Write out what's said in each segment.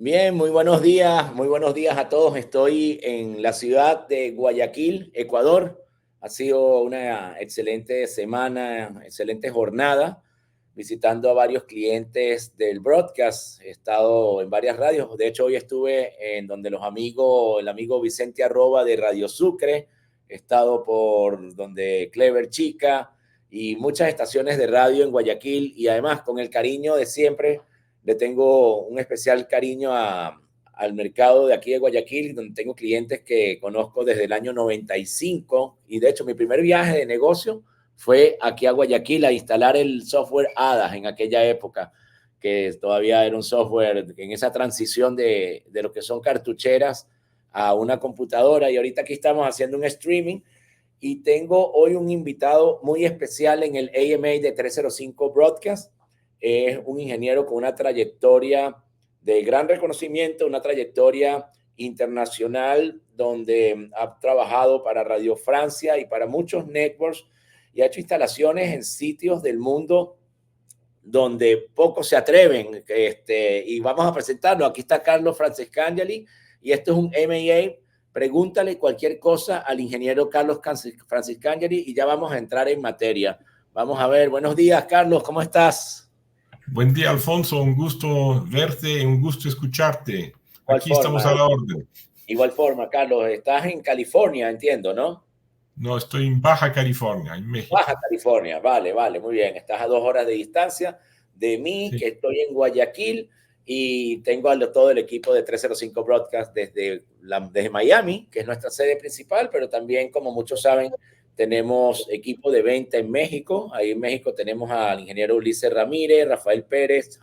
Bien, muy buenos días a todos. Estoy en la ciudad de Guayaquil, Ecuador. Ha sido una excelente semana, excelente jornada, visitando a varios clientes del broadcast. He estado en varias radios. De hecho, hoy estuve en donde el amigo Vicente Arroba de Radio Sucre. He estado por donde Clever Chica y muchas estaciones de radio en Guayaquil y además con el cariño de siempre le tengo un especial cariño al mercado de aquí de Guayaquil, donde tengo clientes que conozco desde el año 95 y de hecho mi primer viaje de negocio fue aquí a Guayaquil a instalar el software ADAS en aquella época, que todavía era un software en esa transición de lo que son cartucheras a una computadora y ahorita aquí estamos haciendo un streaming y tengo hoy un invitado muy especial en el AMA de 305 Broadcast. Es un ingeniero con una trayectoria de gran reconocimiento, una trayectoria internacional donde ha trabajado para Radio Francia y para muchos networks y ha hecho instalaciones en sitios del mundo donde pocos se atreven. Y vamos a presentarlo. Aquí está Carlos Francescangeli y esto es un MAA. Pregúntale cualquier cosa al ingeniero Carlos Francescangeli y ya vamos a entrar en materia. Vamos a ver. Buenos días, Carlos. ¿Cómo estás? Buen día, Alfonso. Un gusto verte y un gusto escucharte. Aquí estamos a la orden. Igual forma, Carlos. Estás en California, entiendo, ¿no? No, estoy en Baja California, en México. Baja California, vale, muy bien. Estás a 2 horas de distancia de mí, sí, que estoy en Guayaquil y tengo todo el equipo de 305 Broadcast desde Miami, que es nuestra sede principal, pero también, como muchos saben, tenemos equipo de venta en México. Ahí en México tenemos al ingeniero Ulises Ramírez, Rafael Pérez,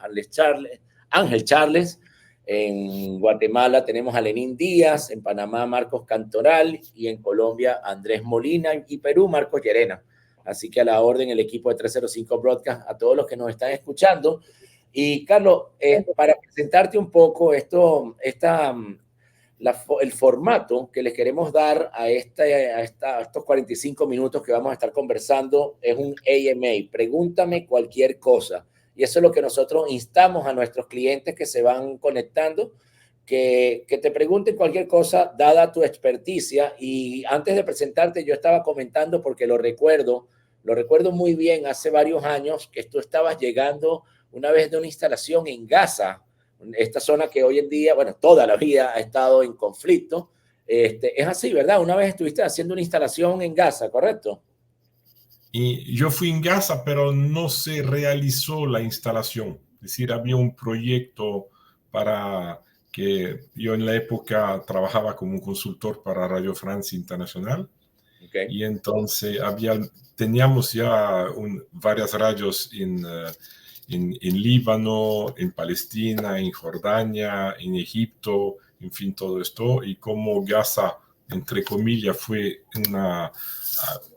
Ángel Charles. En Guatemala tenemos a Lenín Díaz, en Panamá Marcos Cantoral y en Colombia Andrés Molina y Perú Marcos Llerena. Así que a la orden el equipo de 305 Broadcast, a todos los que nos están escuchando. Y Carlos, para presentarte un poco el formato que les queremos dar a estos 45 minutos que vamos a estar conversando es un AMA, pregúntame cualquier cosa. Y eso es lo que nosotros instamos a nuestros clientes que se van conectando, que te pregunten cualquier cosa dada tu experticia. Y antes de presentarte, yo estaba comentando porque lo recuerdo muy bien hace varios años que tú estabas llegando una vez de una instalación en Gaza, esta zona que hoy en día, bueno, toda la vida ha estado en conflicto. Es así, ¿verdad? Una vez estuviste haciendo una instalación en Gaza, ¿correcto? Y yo fui en Gaza, pero no se realizó la instalación. Es decir, había un proyecto para que yo en la época trabajaba como consultor para Radio Francia Internacional. Okay. Y entonces teníamos ya varias radios en Líbano, en Palestina, en Jordania, en Egipto, en fin, todo esto. Y como Gaza, entre comillas, fue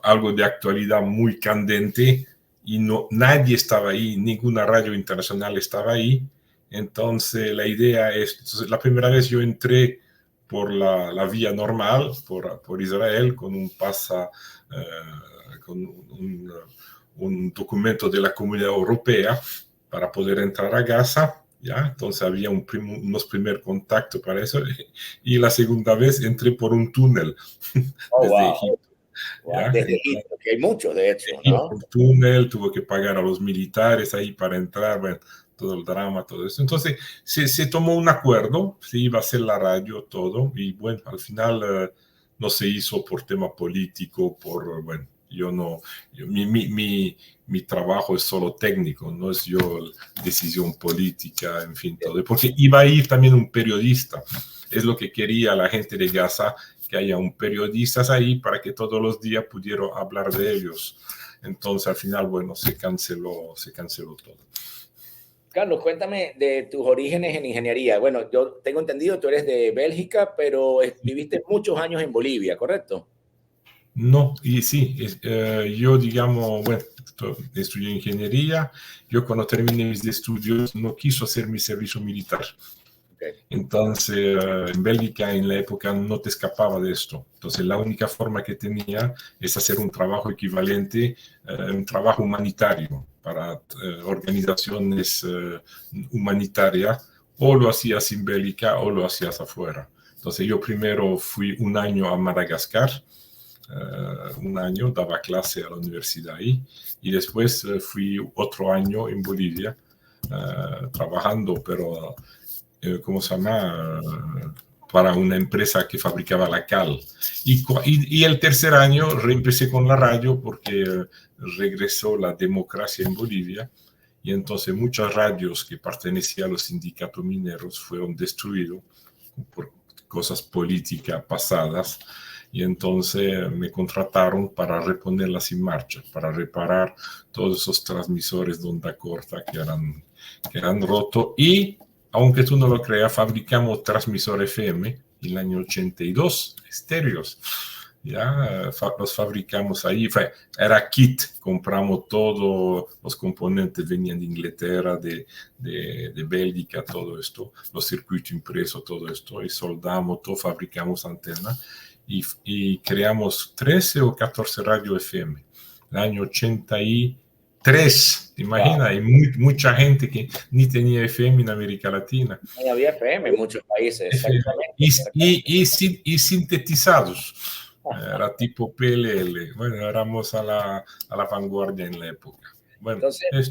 algo de actualidad muy candente y nadie estaba ahí, ninguna radio internacional estaba ahí. Entonces la idea es, la primera vez yo entré por la vía normal, por Israel, con un documento de la Comunidad Europea para poder entrar a Gaza. ¿Ya? Entonces había unos primeros contactos para eso. Y la segunda vez entré por un túnel desde Egipto. Wow, desde Egipto, que hay muchos, de hecho, ¿no? Un túnel, tuvo que pagar a los militares ahí para entrar, bueno, todo el drama, todo eso. Entonces se tomó un acuerdo, se iba a hacer la radio, todo, y bueno, al final no se hizo por tema político, bueno, mi trabajo es solo técnico, no es yo decisión política, en fin, todo. Porque iba a ir también un periodista, es lo que quería la gente de Gaza, que haya un periodista ahí para que todos los días pudieran hablar de ellos. Entonces, al final, bueno, se canceló todo. Carlos, cuéntame de tus orígenes en ingeniería. Bueno, yo tengo entendido, tú eres de Bélgica, pero viviste muchos años en Bolivia, ¿correcto? No, y sí, yo digamos, bueno, estudié ingeniería, yo cuando terminé mis estudios no quiso hacer mi servicio militar. Okay. Entonces, en Bélgica en la época no te escapaba de esto. Entonces, la única forma que tenía es hacer un trabajo equivalente, un trabajo humanitario para organizaciones humanitarias o lo hacías en Bélgica o lo hacías afuera. Entonces yo primero fui un año a Madagascar, un año, daba clase a la universidad ahí, y después fui otro año en Bolivia, trabajando, pero, ¿cómo se llama? Para una empresa que fabricaba la cal. Y el tercer año reempecé con la radio porque regresó la democracia en Bolivia, y entonces muchas radios que pertenecían a los sindicatos mineros fueron destruidos por cosas políticas pasadas, y entonces me contrataron para reponerlas en marcha, para reparar todos esos transmisores de onda corta que eran rotos. Y aunque tú no lo creas, fabricamos transmisor FM en el año 82, estéreos. Ya los fabricamos ahí, era kit, compramos todos los componentes, venían de Inglaterra, de Bélgica, todo esto, los circuitos impresos, todo esto, y soldamos, todo, fabricamos antenas, y creamos 13 o 14 radio FM, el año 83, ¿te imaginas? Wow. Hay mucha gente que ni tenía FM en América Latina. No había FM en muchos países, y sintetizados. Era tipo PLL. Bueno, éramos a la vanguardia en la época. Bueno, entonces,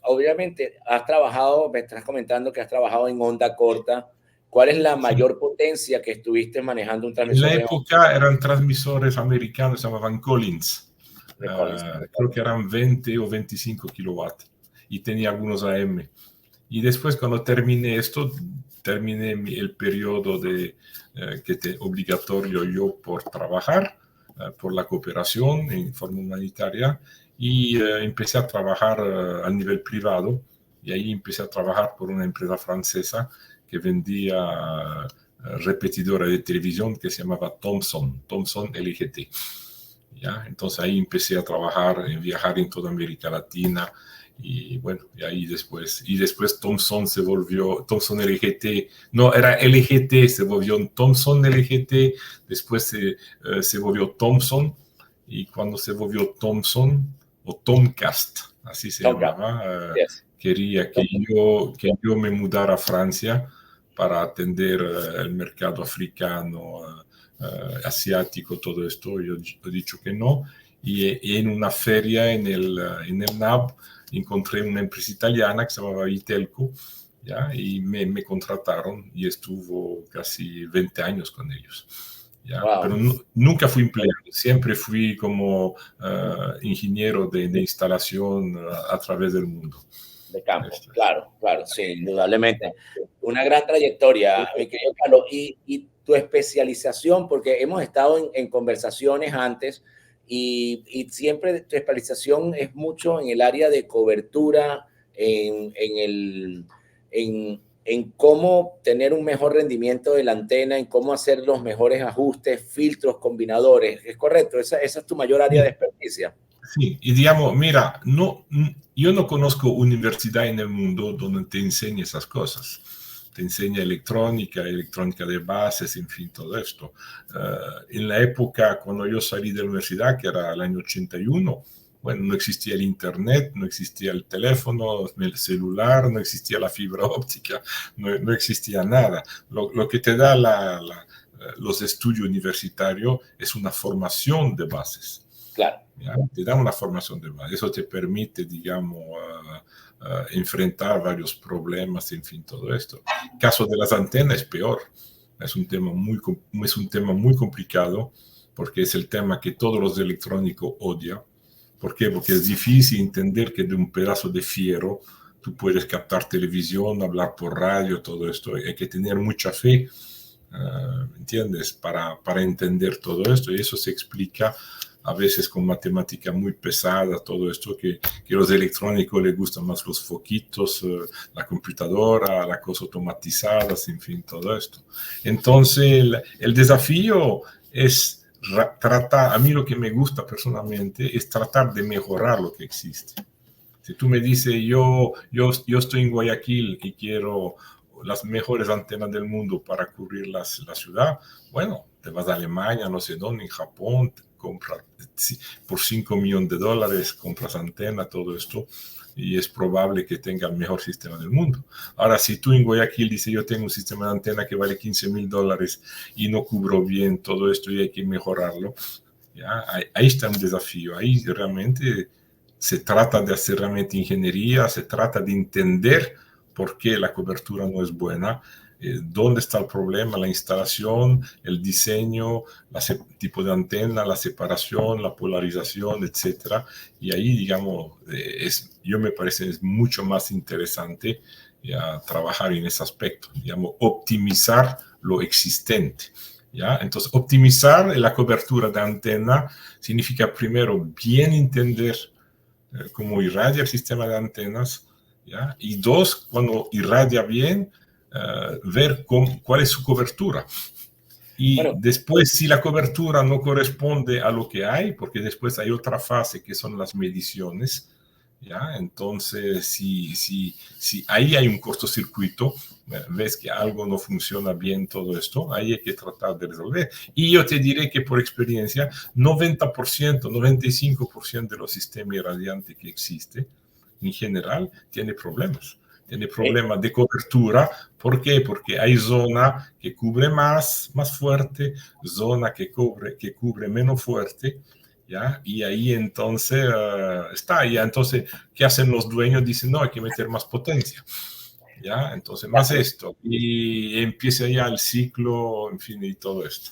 obviamente has trabajado, me estás comentando que has trabajado en onda corta. ¿Cuál es la mayor potencia que estuviste manejando un transmisor? En la época eran transmisores americanos, se llamaban Collins. Creo que eran 20 o 25 kilowatts, y tenía algunos AM. Y después, cuando terminé esto, terminé el periodo obligatorio yo por trabajar, por la cooperación en forma humanitaria, y empecé a trabajar a nivel privado, y ahí empecé a trabajar por una empresa francesa que vendía repetidora de televisión que se llamaba Thomson LGT. ¿Ya? Entonces ahí empecé a trabajar, viajar en toda América Latina, y bueno, y ahí después Thomson se volvió, Thomson LGT, no, era LGT, se volvió Thomson LGT, después se volvió Thomson, y cuando se volvió Thomson, o Tomcast, así se llamaba, quería que yo me mudara a Francia para atender el mercado africano, asiático, todo esto. Yo he dicho que no, y en una feria en el NAB encontré una empresa italiana que se llamaba Vitelco, ¿ya? Y me contrataron, y estuvo casi 20 años con ellos. ¿Ya? Wow. Pero nunca fui empleado, siempre fui como ingeniero de instalación a través del mundo. De campo, claro, sí, indudablemente. Una gran trayectoria, mi querido Carlos. Y tu especialización, porque hemos estado en conversaciones antes, y siempre tu especialización es mucho en el área de cobertura, en cómo tener un mejor rendimiento de la antena, en cómo hacer los mejores ajustes, filtros, combinadores. ¿Es correcto? Esa es tu mayor área de experticia. Sí, y digamos, mira, yo no conozco universidad en el mundo donde te enseñe esas cosas. Te enseña electrónica de bases, en fin, todo esto. En la época cuando yo salí de la universidad, que era el año 81, bueno, no existía el internet, no existía el teléfono, el celular, no existía la fibra óptica, no existía nada. Lo que te da los estudios universitarios es una formación de bases. Claro. ¿Ya? Te da una formación de base. Eso te permite, digamos, enfrentar varios problemas, en fin, todo esto. El caso de las antenas es peor. Es un tema muy complicado, porque es el tema que todos los electrónicos odian. ¿Por qué? Porque es difícil entender que de un pedazo de fierro tú puedes captar televisión, hablar por radio, todo esto. Hay que tener mucha fe, ¿entiendes? Para entender todo esto. Y eso se explica a veces con matemática muy pesada, todo esto, que los electrónicos les gustan más los foquitos, la computadora, las cosas automatizadas, en fin, todo esto. Entonces, el desafío es tratar, a mí lo que me gusta personalmente es tratar de mejorar lo que existe. Si tú me dices, yo estoy en Guayaquil y quiero las mejores antenas del mundo para cubrir la ciudad, bueno, te vas a Alemania, no sé dónde, en Japón, compras por $5 millones, compras antena, todo esto, y es probable que tenga el mejor sistema del mundo. Ahora, si tú en Guayaquil dices, yo tengo un sistema de antena que vale $15,000 y no cubro bien todo esto y hay que mejorarlo, ¿ya? Ahí está un desafío. Ahí realmente se trata de hacer realmente ingeniería, se trata de entender por qué la cobertura no es buena, dónde está el problema, la instalación, el diseño, el tipo de antena, la separación, la polarización, etcétera. Y ahí, digamos, yo me parece es mucho más interesante ya, trabajar en ese aspecto, digamos, optimizar lo existente. ¿Ya? Entonces, optimizar la cobertura de antena significa primero bien entender cómo irradia el sistema de antenas, ¿ya? Y dos, cuando irradia bien, ver cuál es su cobertura. Y Bueno, después, si la cobertura no corresponde a lo que hay, porque después hay otra fase que son las mediciones, ¿ya? Entonces, si ahí hay un cortocircuito, ves que algo no funciona bien, todo esto, ahí hay que tratar de resolver. Y yo te diré que por experiencia, 90%, 95% de los sistemas irradiantes que existe, en general, tiene problemas. Tiene problemas de cobertura. ¿Por qué? Porque hay zona que cubre más fuerte, zona que cubre menos fuerte, ¿ya? Y ahí entonces está, ya entonces, ¿qué hacen los dueños? Dicen, no, hay que meter más potencia, ¿ya? Entonces, más esto, y empieza ya el ciclo, en fin, y todo esto.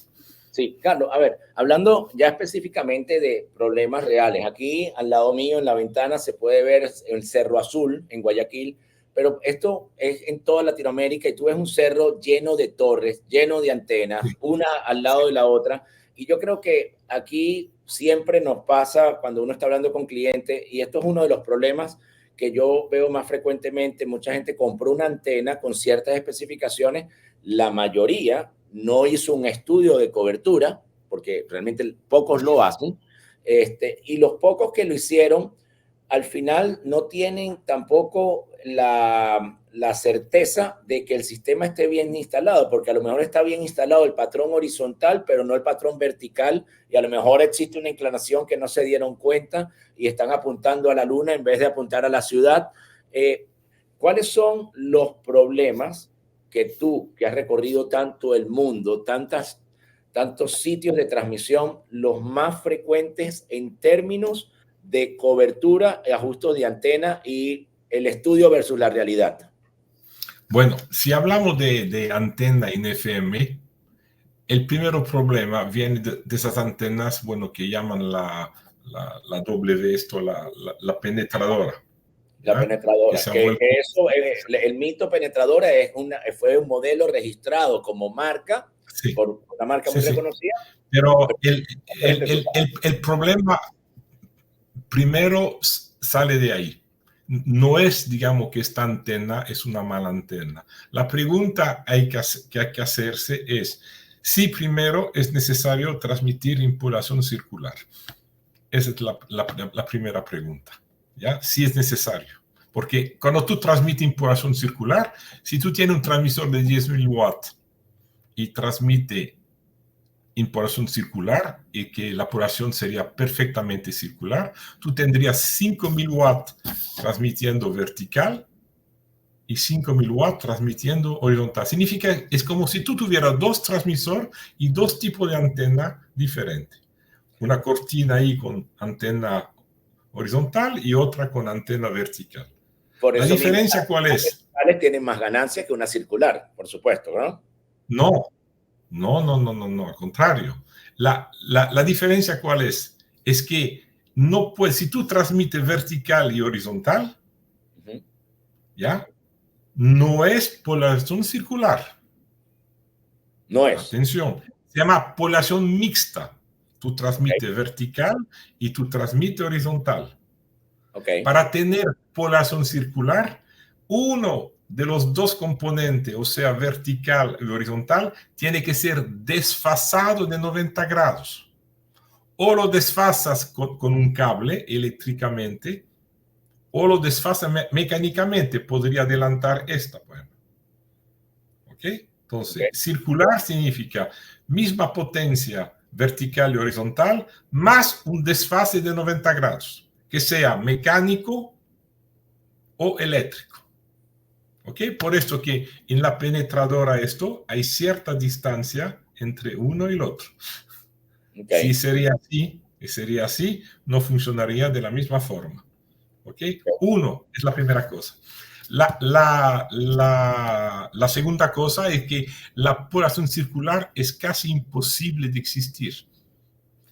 Sí, Carlos, a ver, hablando ya específicamente de problemas reales, aquí al lado mío en la ventana se puede ver el Cerro Azul en Guayaquil, pero esto es en toda Latinoamérica y tú ves un cerro lleno de torres, lleno de antenas, una al lado de la otra, y yo creo que aquí siempre nos pasa cuando uno está hablando con clientes, y esto es uno de los problemas que yo veo más frecuentemente. Mucha gente compró una antena con ciertas especificaciones, la mayoría no hizo un estudio de cobertura, porque realmente pocos lo hacen, y los pocos que lo hicieron, al final no tienen tampoco la certeza de que el sistema esté bien instalado, porque a lo mejor está bien instalado el patrón horizontal, pero no el patrón vertical, y a lo mejor existe una inclinación que no se dieron cuenta y están apuntando a la luna en vez de apuntar a la ciudad. ¿Cuáles son los problemas que tú, que has recorrido tanto el mundo, tantos sitios de transmisión, los más frecuentes en términos de cobertura, ajustes de antena y el estudio versus la realidad? Bueno, si hablamos de antena en FM, el primer problema viene de esas antenas, bueno, que llaman la W, esto, la penetradora. La penetradora, que eso, el mito penetradora fue un modelo registrado como marca, sí, por una marca muy reconocida. Pero el problema primero sale de ahí. No es, digamos, que esta antena es una mala antena. La pregunta que hay que hacerse es si primero es necesario transmitir impulación circular. Esa es la primera pregunta, ¿ya? Si es necesario. Porque cuando tú transmites impulación circular, si tú tienes un transmisor de 10.000 watts y transmite impulación circular y que la población sería perfectamente circular, tú tendrías 5.000 watts transmitiendo vertical y 5.000 watts transmitiendo horizontal. Significa, es como si tú tuvieras dos transmisores y dos tipos de antena diferentes. Una cortina ahí con antena horizontal y otra con antena vertical. Por eso ¿La diferencia mismo, cuál es? Las tienen más ganancias que una circular, por supuesto, ¿no? No, al contrario. La diferencia cuál es? Es que no puedes, si tú transmites vertical y horizontal, ¿ya? No es polarización circular. No es. Atención, se llama polarización mixta. Tú transmites vertical y tú transmites horizontal. Para tener polarización circular, uno de los dos componentes, o sea, vertical y horizontal, tiene que ser desfasado de 90 grados. O lo desfasas con un cable eléctricamente, o lo desfasas mecánicamente. Podría adelantar esta, por ejemplo. ¿Ok? Entonces, circular significa misma potencia, vertical y horizontal, más un desfase de 90 grados, que sea mecánico o eléctrico. ¿Ok? Por esto que en la penetradora hay cierta distancia entre uno y el otro. Okay. Si sería así, no funcionaría de la misma forma. ¿Ok? Uno es la primera cosa. La segunda cosa es que la población circular es casi imposible de existir.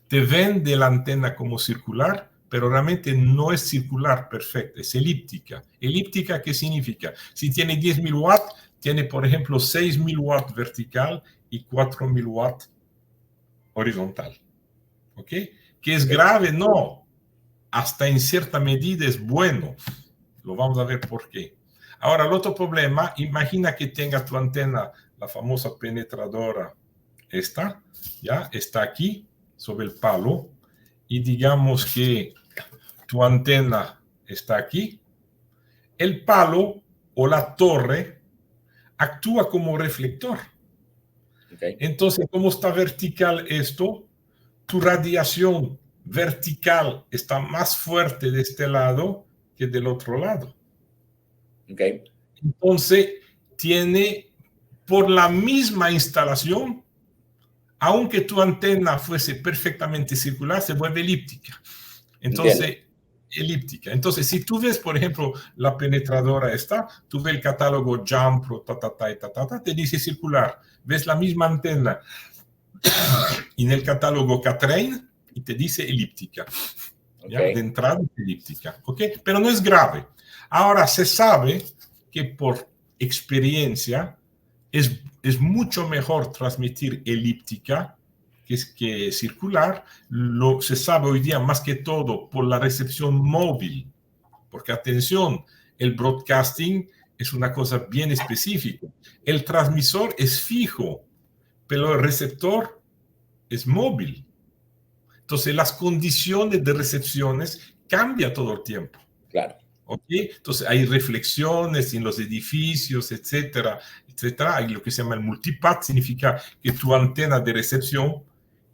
Te vende la antena como circular, pero realmente no es circular perfecta, es elíptica. ¿Elíptica qué significa? Si tiene 10.000 watts, tiene, por ejemplo, 6.000 watts vertical y 4.000 watts horizontal. ¿Ok? ¿Que es grave? No. Hasta en cierta medida es bueno. Lo vamos a ver por qué. Ahora, el otro problema, imagina que tengas tu antena, la famosa penetradora, ya está aquí, sobre el palo, y digamos que tu antena está aquí. El palo o la torre actúa como reflector. Okay. Entonces, como está vertical esto, tu radiación vertical está más fuerte de este lado que del otro lado. Okay. Entonces, tiene, por la misma instalación, aunque tu antena fuese perfectamente circular, se vuelve elíptica. Entonces, elíptica. Entonces, si tú ves, por ejemplo, la penetradora tú ves el catálogo Jampro, te dice circular. Ves la misma antena en el catálogo Catrain y te dice elíptica. ¿Ya? De entrada elíptica. ¿Okay? Pero no es grave. Ahora, se sabe que por experiencia es mucho mejor transmitir elíptica que circular. Se sabe hoy día más que todo por la recepción móvil. Porque, atención, el broadcasting es una cosa bien específica. El transmisor es fijo, pero el receptor es móvil. Entonces, las condiciones de recepciones cambian todo el tiempo. Claro. ¿Okay? Entonces, hay reflexiones en los edificios, etcétera, etcétera. Hay lo que se llama el multipath, significa que tu antena de recepción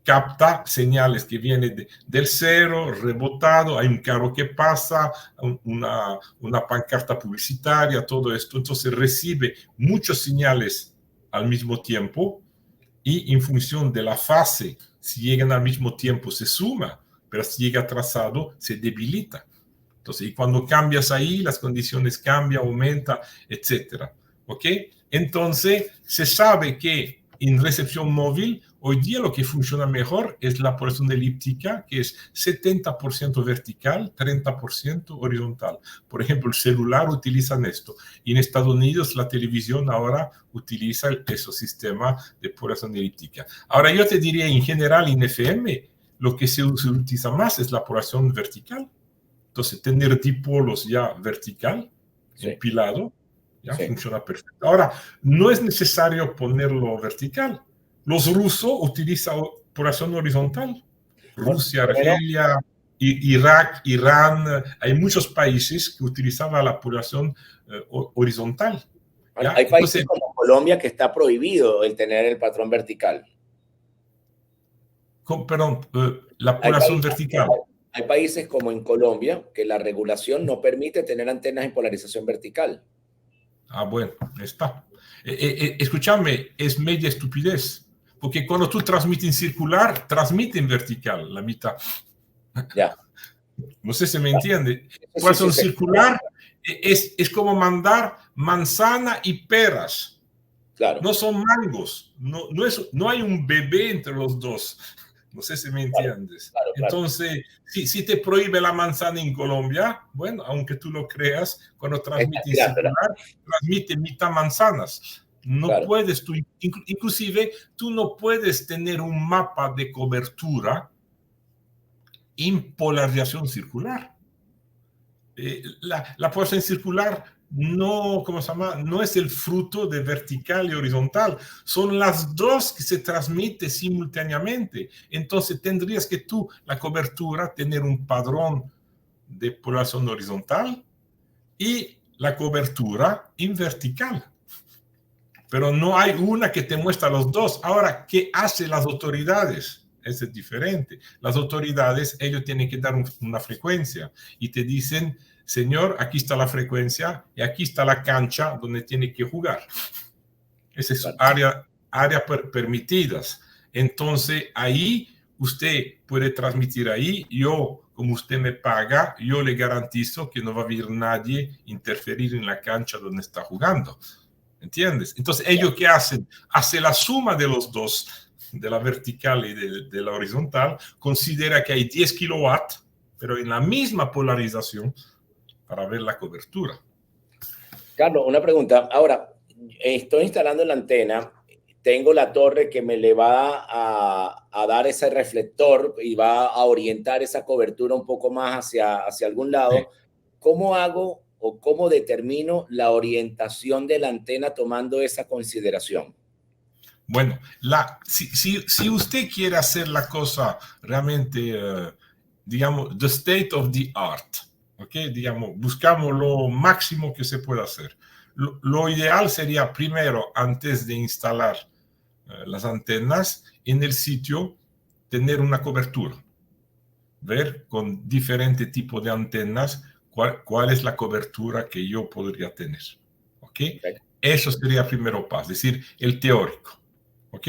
capta señales que vienen del cero, rebotado, hay un carro que pasa, una pancarta publicitaria, todo esto. Entonces, recibe muchas señales al mismo tiempo y en función de la fase, si llegan al mismo tiempo se suma, pero si llega atrasado se debilita. Entonces, y cuando cambias ahí, las condiciones cambian, aumenta, etcétera. ¿Ok? Entonces, se sabe que en recepción móvil, hoy día lo que funciona mejor es la población elíptica, que es 70% vertical, 30% horizontal. Por ejemplo, el celular utilizan esto. Y en Estados Unidos, la televisión ahora utiliza ese sistema de población elíptica. Ahora, yo te diría, en general, en FM, lo que se utiliza más es la población vertical. Entonces, tener dipolos ya vertical, empilado, ya funciona perfecto. Ahora, no es necesario ponerlo vertical. Los rusos utilizan población horizontal. Rusia, Argelia, Irak, Irán, hay muchos países que utilizaban la población horizontal. ¿Ya? Hay países como Colombia que está prohibido el tener el patrón vertical. Perdón, la población vertical. Hay países como en Colombia que la regulación no permite tener antenas en polarización vertical. Ah, bueno, está. Escúchame, es media estupidez. Porque cuando tú transmites en circular, transmite en vertical, la mitad. Ya. No sé si me entiende. Población circular es como mandar manzana y peras. Claro. No son mangos. No hay un bebé entre los dos. No sé si me entiendes. Claro. Entonces, si te prohíbe la manzana en Colombia, bueno, aunque tú lo creas, cuando transmite en circular, transmite mitad manzanas. No puedes, inclusive, tú no puedes tener un mapa de cobertura en polarización circular. La polarización circular no, ¿cómo se llama? No es el fruto de vertical y horizontal. Son las dos que se transmiten simultáneamente. Entonces tendrías que tú, la cobertura, tener un padrón de polarización horizontal y la cobertura en vertical. Pero no hay una que te muestra los dos. Ahora, ¿qué hacen las autoridades? Eso es diferente. Las autoridades, ellos tienen que dar una frecuencia y te dicen, señor, aquí está la frecuencia y aquí está la cancha donde tiene que jugar. Esa es su área permitidas. Entonces, ahí usted puede transmitir ahí. Yo, como usted me paga, yo le garantizo que no va a haber nadie interferir en la cancha donde está jugando. ¿Entiendes? Entonces, ellos ¿qué hacen? Hacen la suma de los dos, de la vertical y de la horizontal, considera que hay 10 kilowatts, pero en la misma polarización para ver la cobertura. Carlos, una pregunta. Ahora, estoy instalando la antena, tengo la torre que me le va a dar ese reflector y va a orientar esa cobertura un poco más hacia algún lado. Sí. ¿Cómo hago o cómo determino la orientación de la antena tomando esa consideración? Bueno, si usted quiere hacer la cosa realmente, digamos, the state of the art, ¿ok? Digamos, buscamos lo máximo que se pueda hacer. Lo ideal sería primero, antes de instalar las antenas, en el sitio tener una cobertura. Ver con diferente tipo de antenas cuál es la cobertura que yo podría tener. ¿Ok? Eso sería el primer paso, es decir, el teórico. ¿Ok?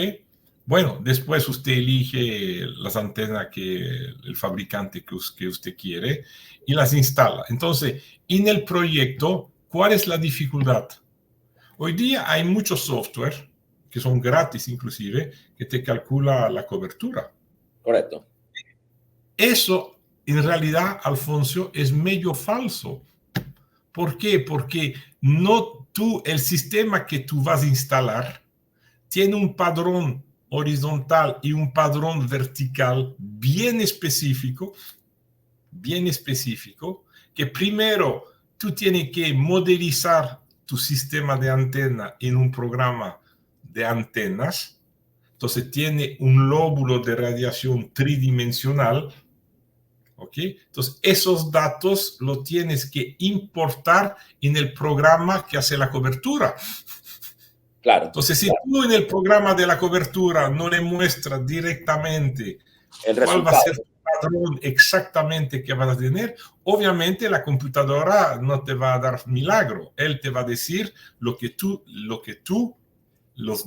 Bueno, después usted elige las antenas que el fabricante que usted quiere y las instala. Entonces, en el proyecto, ¿cuál es la dificultad? Hoy día hay muchos software que son gratis inclusive, que te calcula la cobertura. Correcto. Eso, en realidad, Alfonso, es medio falso. ¿Por qué? Porque el sistema que tú vas a instalar tiene un padrón horizontal y un padrón vertical bien específico, que primero tú tienes que modelizar tu sistema de antena en un programa de antenas. Entonces tiene un lóbulo de radiación tridimensional. ¿Ok? Entonces, esos datos los tienes que importar en el programa que hace la cobertura. Claro. Entonces, si tú en el programa de la cobertura no le muestras directamente cuál va a ser tu padrón exactamente que vas a tener, obviamente la computadora no te va a dar milagro. Él te va a decir los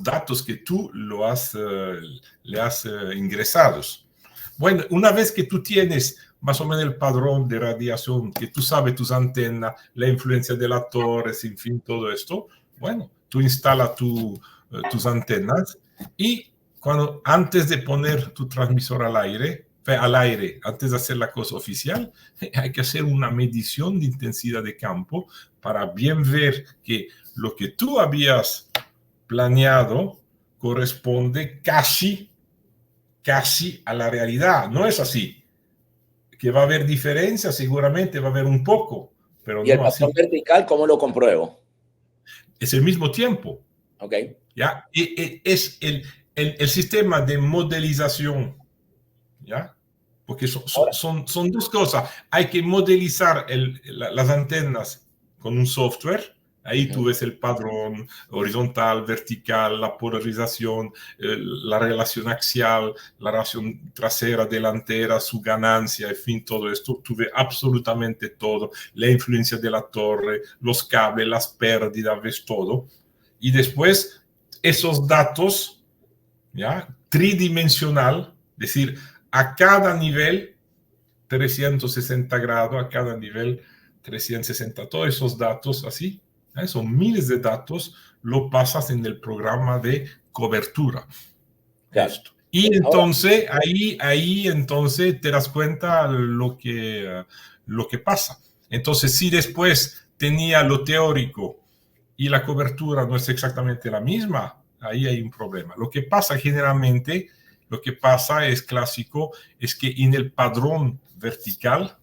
datos que tú le has ingresados. Bueno, una vez que tú tienes más o menos el padrón de radiación, que tú sabes tus antenas, la influencia de las torres, en fin, todo esto, bueno, tú instalas tus antenas y antes de poner tu transmisor al aire, antes de hacer la cosa oficial, hay que hacer una medición de intensidad de campo para bien ver que lo que tú habías planeado corresponde casi a la realidad. No es así. Que va a haber diferencia, seguramente va a haber un poco, pero ¿Y el patrón vertical cómo lo compruebo? Es el mismo tiempo. Ok. ¿Ya? Es el sistema de modelización, ¿ya? Porque son dos cosas. Hay que modelizar las antenas con un software. Ahí tú ves el padrón horizontal, vertical, la polarización, la relación axial, la relación trasera, delantera, su ganancia, en fin, todo esto. Tú ves absolutamente todo, la influencia de la torre, los cables, las pérdidas, ves todo. Y después, esos datos, ¿ya? Tridimensional, es decir, a cada nivel 360 grados, a cada nivel 360, todos esos datos así, son miles de datos, lo pasas en el programa de cobertura. Claro. Y entonces, ahí entonces te das cuenta lo que pasa. Entonces, si después tenía lo teórico y la cobertura no es exactamente la misma, ahí hay un problema. Lo que pasa generalmente, es clásico, es que en el padrón vertical,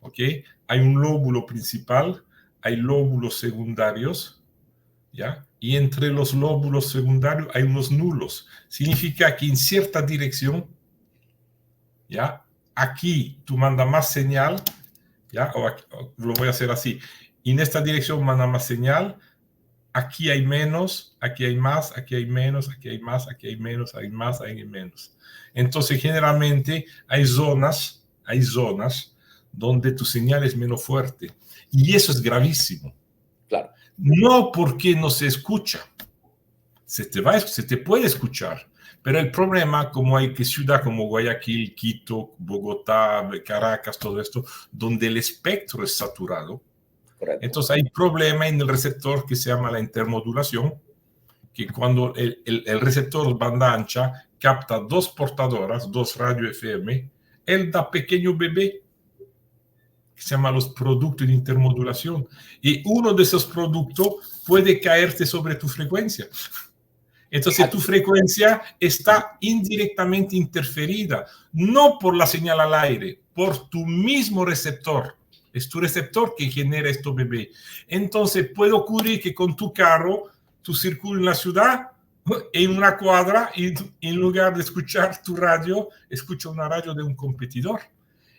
¿ok? Hay un lóbulo principal, hay lóbulos secundarios, ¿ya? Y entre los lóbulos secundarios hay unos nulos. Significa que en cierta dirección, ¿ya? Aquí tú mandas más señal, ¿ya? O lo voy a hacer así. En esta dirección manda más señal, aquí hay menos, aquí hay más, aquí hay menos, aquí hay más, aquí hay menos, hay más, hay menos. Entonces, generalmente hay zonas donde tu señal es menos fuerte. Y eso es gravísimo. Claro. No porque no se escucha. Se te puede escuchar. Pero el problema, como hay que ciudad como Guayaquil, Quito, Bogotá, Caracas, todo esto, donde el espectro es saturado, correcto. Entonces hay problema en el receptor que se llama la intermodulación, que cuando el receptor banda ancha capta dos portadoras, dos radio FM, él da pequeño bebé, que se llama los productos de intermodulación. Y uno de esos productos puede caerte sobre tu frecuencia. Entonces tu frecuencia está indirectamente interferida, no por la señal al aire, por tu mismo receptor. Es tu receptor que genera esto bebé. Entonces puede ocurrir que con tu carro tú circules en la ciudad en una cuadra y en lugar de escuchar tu radio, escucha una radio de un competidor.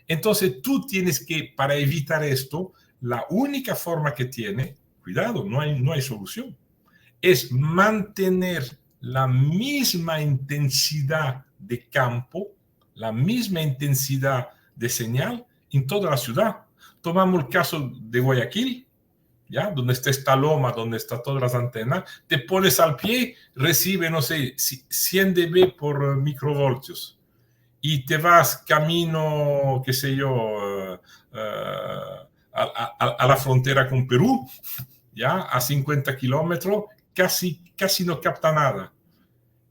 Entonces tú tienes que, para evitar esto, la única forma que tiene, cuidado, no hay solución, es mantener la misma intensidad de campo, la misma intensidad de señal en toda la ciudad. Tomamos el caso de Guayaquil, ¿ya? Donde está esta loma, donde están todas las antenas, te pones al pie, recibe, no sé, 100 dB por microvoltios y te vas camino, qué sé yo, a la frontera con Perú, ¿ya? A 50 kilómetros, casi no capta nada.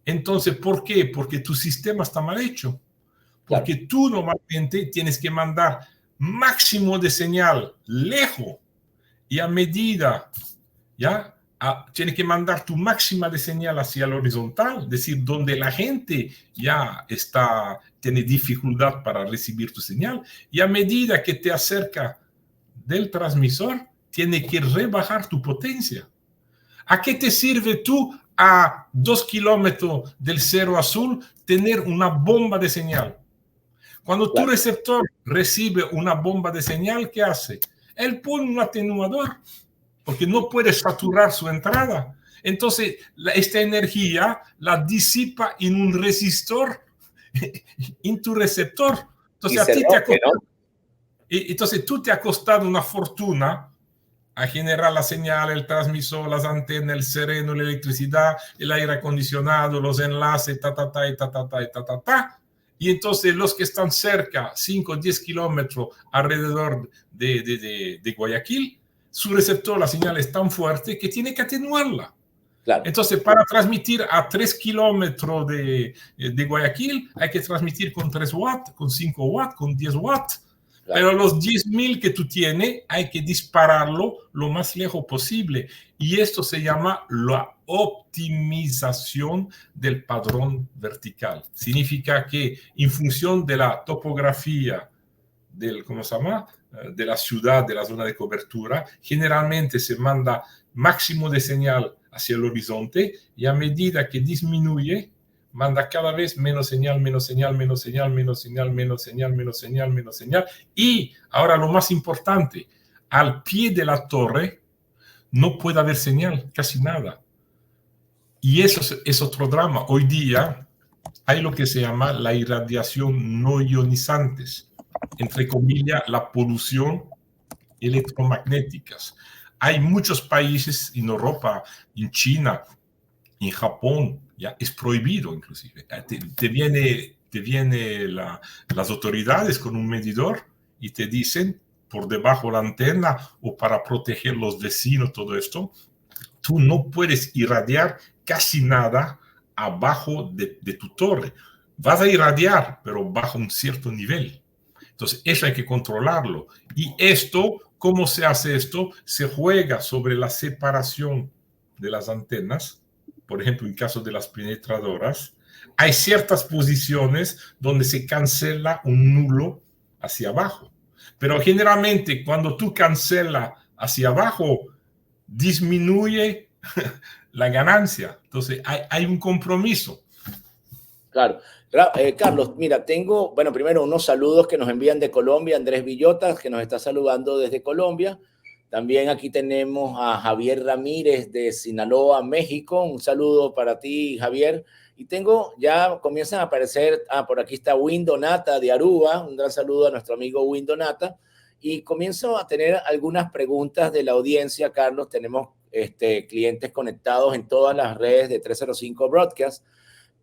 Entonces, ¿por qué? Porque tu sistema está mal hecho. Porque claro, tú normalmente tienes que mandar máximo de señal lejos y a medida, ¿ya? Tienes que mandar tu máxima de señal hacia el horizontal, es decir, donde la gente ya tiene dificultad para recibir tu señal, y a medida que te acerca del transmisor, tiene que rebajar tu potencia. ¿A qué te sirve tú a 2 kilómetros del cero azul tener una bomba de señal? Cuando tu receptor recibe una bomba de señal, ¿qué hace? Él pone un atenuador porque no puede saturar su entrada. Entonces, esta energía la disipa en un resistor en tu receptor. Entonces, entonces tú te has costado una fortuna a generar la señal, el transmisor, las antenas, el sereno, la electricidad, el aire acondicionado, los enlaces, y entonces los que están cerca, 5 o 10 kilómetros alrededor de Guayaquil, su receptor, la señal es tan fuerte que tiene que atenuarla. Claro. Entonces, para transmitir a 3 kilómetros de Guayaquil, hay que transmitir con 3 watts, con 5 watts, con 10 watts. Claro. Pero los 10.000 que tú tienes, hay que dispararlo lo más lejos posible. Y esto se llama la optimización del padrón vertical. Significa que en función de la topografía ¿cómo se llama? De la ciudad, de la zona de cobertura, generalmente se manda máximo de señal hacia el horizonte y a medida que disminuye, manda cada vez menos señal, menos señal, menos señal, menos señal, menos señal, menos señal, menos señal. Y ahora lo más importante, al pie de la torre no puede haber señal, casi nada. Y eso es otro drama. Hoy día hay lo que se llama la irradiación no ionizantes, entre comillas, la polución electromagnética. Hay muchos países en Europa, en China, en Japón, ya es prohibido inclusive. Te viene las autoridades con un medidor y te dicen, por debajo de la antena o para proteger los vecinos, todo esto, tú no puedes irradiar casi nada abajo de tu torre. Vas a irradiar, pero bajo un cierto nivel. Entonces, eso hay que controlarlo. Y esto, ¿cómo se hace esto? Se juega sobre la separación de las antenas. Por ejemplo, en caso de las penetradoras, hay ciertas posiciones donde se cancela un nulo hacia abajo. Pero generalmente, cuando tú cancelas hacia abajo, disminuye la ganancia. Entonces, hay un compromiso. Claro. Carlos, mira, tengo, primero unos saludos que nos envían de Colombia, Andrés Villotas, que nos está saludando desde Colombia. También aquí tenemos a Javier Ramírez de Sinaloa, México. Un saludo para ti, Javier. Y ya comienzan a aparecer, por aquí está Windonata de Aruba. Un gran saludo a nuestro amigo Windonata. Y comienzo a tener algunas preguntas de la audiencia, Carlos. Tenemos clientes conectados en todas las redes de 305 Broadcast.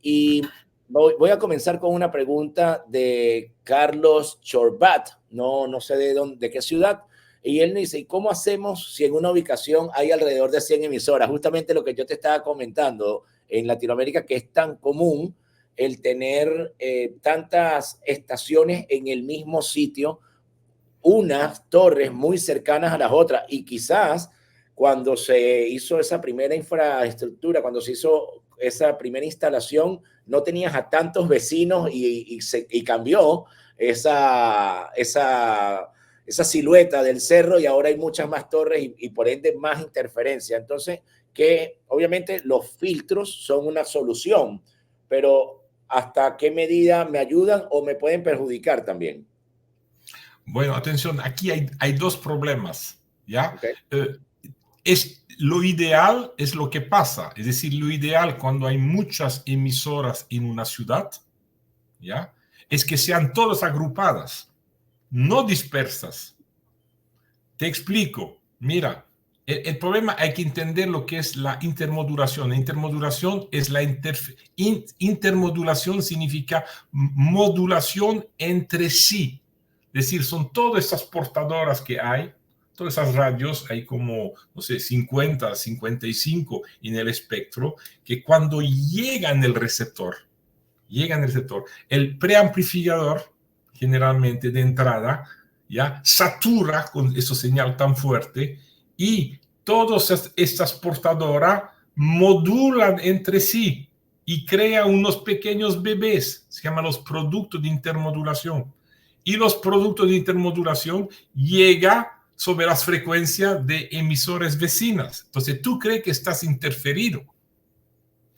Y voy a comenzar con una pregunta de Carlos Chorbat. No sé de qué ciudad. Y él me dice, ¿y cómo hacemos si en una ubicación hay alrededor de 100 emisoras? Justamente lo que yo te estaba comentando en Latinoamérica, que es tan común el tener tantas estaciones en el mismo sitio, unas torres muy cercanas a las otras. Y quizás cuando se hizo esa primera infraestructura, cuando se hizo esa primera instalación, no tenías a tantos vecinos y cambió esa silueta del cerro, y ahora hay muchas más torres y por ende más interferencia. Entonces, que obviamente los filtros son una solución, pero ¿hasta qué medida me ayudan o me pueden perjudicar también? Bueno, atención, aquí hay dos problemas, ¿ya? Okay. Lo ideal es lo que pasa, es decir, lo ideal cuando hay muchas emisoras en una ciudad, ¿ya? Es que sean todas agrupadas, no dispersas. Te explico. Mira, el problema hay que entender lo que es la intermodulación. La intermodulación es intermodulación significa modulación entre sí. Es decir, son todas esas portadoras que hay, todas esas radios, hay como, no sé, 50, 55 en el espectro, que cuando llegan al receptor, el preamplificador, generalmente de entrada, ya satura con esa señal tan fuerte y todas estas portadoras modulan entre sí y crean unos pequeños bebés, se llaman los productos de intermodulación. Y los productos de intermodulación llegan sobre las frecuencias de emisoras vecinas. Entonces tú crees que estás interferido.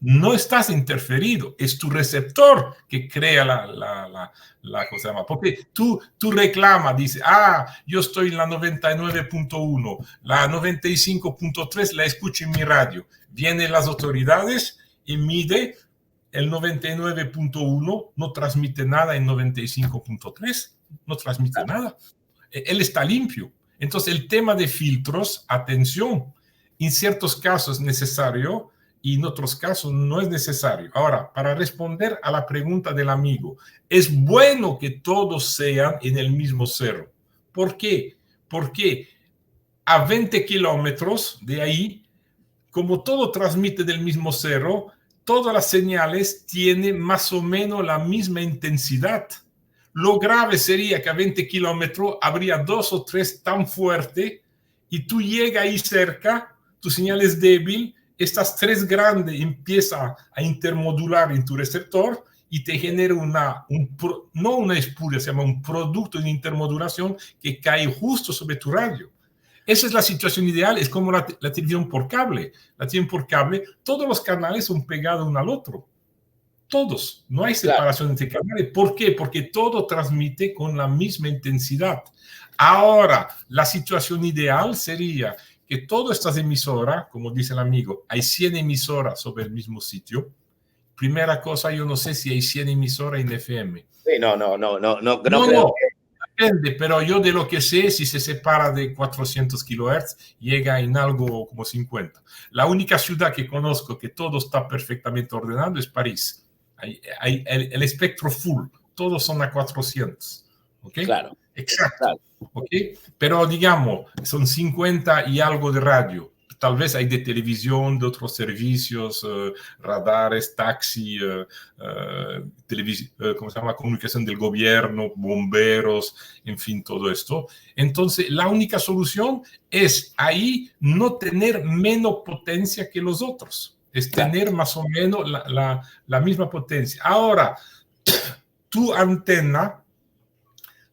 No estás interferido, es tu receptor que crea la cosa llama. Porque tú reclamas, dices, yo estoy en la 99.1, la 95.3 la escucho en mi radio. Vienen las autoridades y mide el 99.1, no transmite nada en 95.3, no transmite nada. Él está limpio. Entonces el tema de filtros, atención, en ciertos casos es necesario, y en otros casos no es necesario. Ahora, para responder a la pregunta del amigo, es bueno que todos sean en el mismo cerro. ¿Por qué? Porque a 20 kilómetros de ahí, como todo transmite del mismo cerro, todas las señales tienen más o menos la misma intensidad. Lo grave sería que a 20 kilómetros habría 2 o 3 tan fuertes y tú llegas ahí cerca, tu señal es débil, estas 3 grandes empiezan a intermodular en tu receptor y te genera no una espuria, se llama un producto de intermodulación que cae justo sobre tu radio. Esa es la situación ideal, es como la televisión por cable. La televisión por cable, todos los canales son pegados uno al otro. Todos, no hay separación entre canales. ¿Por qué? Porque todo transmite con la misma intensidad. Ahora, la situación ideal sería que todas estas emisoras, como dice el amigo, hay 100 emisoras sobre el mismo sitio. Primera cosa, yo no sé si hay 100 emisoras en FM. Sí, no creo que... Depende, pero yo de lo que sé, si se separa de 400 kHz, llega en algo como 50. La única ciudad que conozco que todo está perfectamente ordenado es París. Hay el espectro full, todos son a 400. ¿Ok? Claro. Exacto. Claro. ¿Ok? Pero digamos, son 50 y algo de radio. Tal vez hay de televisión, de otros servicios, radares, taxi, ¿cómo se llama? Comunicación del gobierno, bomberos, en fin, todo esto. Entonces, la única solución es ahí no tener menos potencia que los otros. Es tener más o menos la misma potencia. Ahora, tu antena,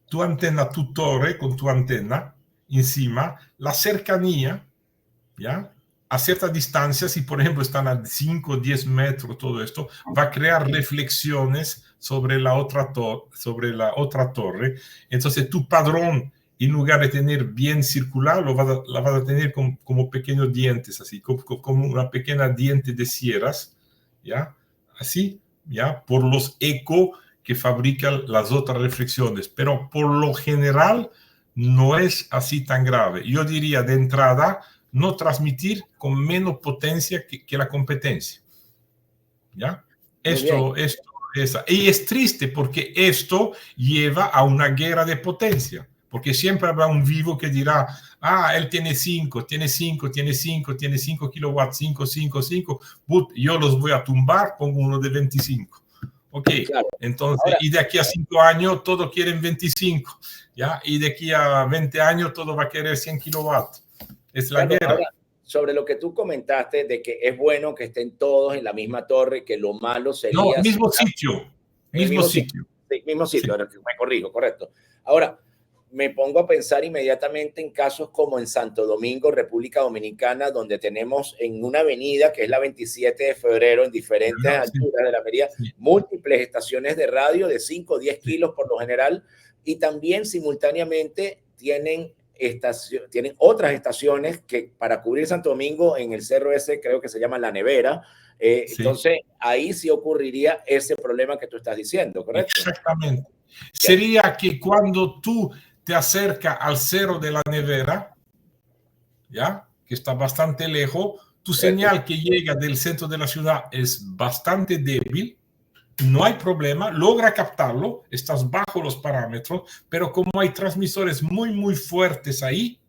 tu torre con tu antena encima, la cercanía, ¿ya? A cierta distancia, si por ejemplo están a 5 o 10 metros, todo esto, va a crear reflexiones sobre la otra torre. Entonces tu padrón en lugar de tener bien circular, la vas a tener como pequeños dientes, así, como una pequeña diente de sierras, ¿ya? Así, ¿ya? Por los ecos que fabrican las otras reflexiones. Pero por lo general no es así tan grave. Yo diría de entrada, no transmitir con menos potencia que la competencia. ¿Ya? Esto y es triste porque esto lleva a una guerra de potencia, porque siempre habrá un vivo que dirá, él tiene 5 kilowatts, 5, yo los voy a tumbar, pongo uno de 25. Ok, claro. Entonces, Ahora, y de aquí a 5 años todos quieren 25, ¿ya? Y de aquí a 20 años todo va a querer 100 kilowatts. Es la guerra. Ahora, sobre lo que tú comentaste de que es bueno que estén todos en la misma torre, que lo malo sería... No, mismo sitio. Mismo sitio. Sí, mismo sitio, sí. Me corrijo, correcto. Ahora, me pongo a pensar inmediatamente en casos como en Santo Domingo, República Dominicana, donde tenemos en una avenida, que es la 27 de febrero, en diferentes alturas de la avenida, múltiples estaciones de radio de 5 o 10 kilos por lo general, y también simultáneamente tienen otras estaciones que para cubrir Santo Domingo en el cerro ese creo que se llama La Nevera. Entonces ahí sí ocurriría ese problema que tú estás diciendo, ¿correcto? Exactamente. Sería que cuando tú te acercas al cerro de La Nevera, ¿ya? Que está bastante lejos, tu señal que llega del centro de la ciudad es bastante débil. No hay problema, logra captarlo, estás bajo los parámetros, pero como hay transmisores muy fuertes ahí,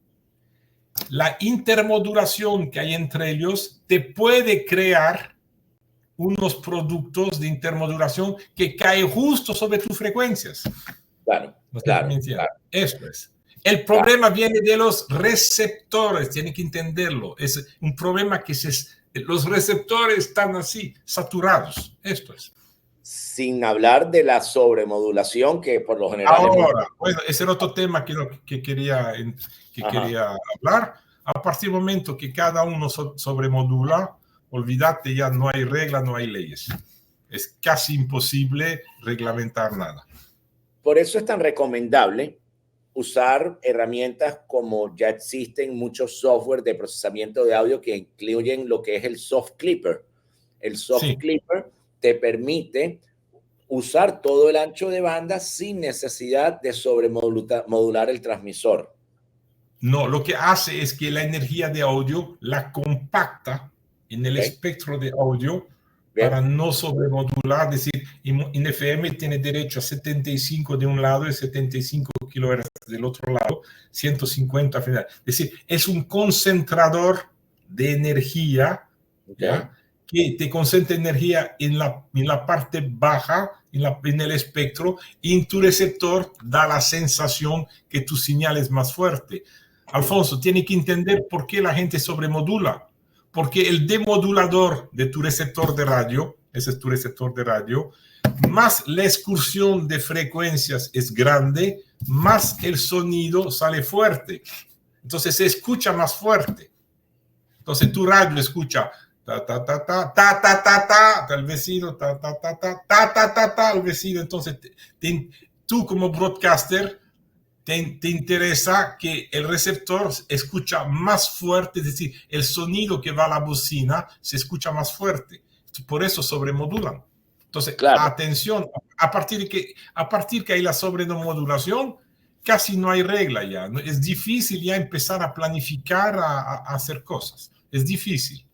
la intermodulación que hay entre ellos te puede crear unos productos de intermodulación que caen justo sobre tus frecuencias. Claro. Eso es. El problema viene de los receptores, tiene que entenderlo. Es un problema que los receptores están así, saturados. Esto es. Sin hablar de la sobremodulación que por lo general... Ahora, bueno, ese era otro tema que quería hablar. A partir del momento que cada uno sobremodula, olvídate, ya no hay reglas, no hay leyes. Es casi imposible reglamentar nada. Por eso es tan recomendable usar herramientas como ya existen muchos software de procesamiento de audio que incluyen lo que es el soft clipper. El soft clipper te permite usar todo el ancho de banda sin necesidad de sobremodular el transmisor. No, lo que hace es que la energía de audio la compacta en el espectro de audio para no sobremodular. Es decir, en FM tiene derecho a 75 de un lado y 75 kHz del otro lado, 150 al final. Es decir, es un concentrador de energía, ¿ya? Que te concentra energía en la parte baja, en el espectro, y en tu receptor da la sensación que tu señal es más fuerte. Alfonso, tiene que entender por qué la gente sobremodula. Porque el demodulador de tu receptor de radio, ese es tu receptor de radio, más la excursión de frecuencias es grande, más el sonido sale fuerte. Entonces se escucha más fuerte. Entonces tu radio escucha ta ta ta ta ta ta ta ta ta el vecino, ta ta ta ta ta ta ta ta el vecino. Entonces tú como broadcaster te interesa que el receptor escucha más fuerte, es decir, el sonido que va a la bocina se escucha más fuerte. Por eso sobremodulan. Entonces, atención, a partir que hay la sobremodulación, casi no hay regla ya. Es difícil ya empezar a planificar, a hacer cosas. Es difícil.